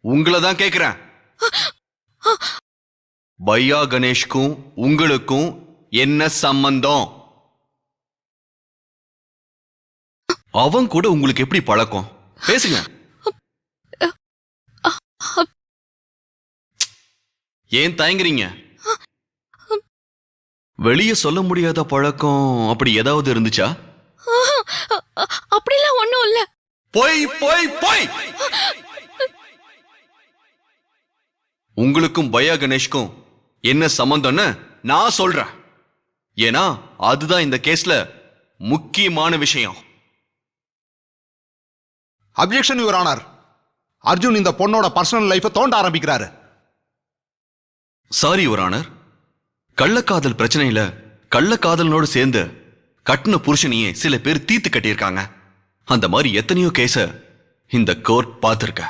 உங்களை தான் கேக்குறேன். பையா கணேஷ்க்கும் உங்களுக்கும் என்ன சம்பந்தம்? அவன் கூட உங்களுக்கு எப்படி பழக்கம்? பேசுங்க. ஏன் தயங்குறீங்க? வெளியே சொல்ல முடியாத பழக்கம் அப்படி ஏதாவது இருந்துச்சா? அப்படிலாம் ஒண்ணும் இல்ல. போய் போய் போய். உங்களுக்கும் பையா கணேஷ்க்கும் என்ன சம்பந்தம்னு நான் சொல்றேன். ஏன்னா அதுதான் இந்த கேஸ்ல முக்கியமான விஷயம். Objection your honour. அர்ஜுன் இந்த பொண்ணோட பர்சனல் லைஃபை தோண்ட ஆரம்பிக்கிறாரு. Sorry your honour. கள்ளக்காதல் பிரச்சனையில கள்ளக்காதலனோடு சேர்ந்து கட்டின புருஷனையே சில பேர் தீர்த்து கட்டியிருக்காங்க. அந்த மாதிரி எத்தனையோ கேஸ இந்த கோர்ட் பார்த்திருக்க.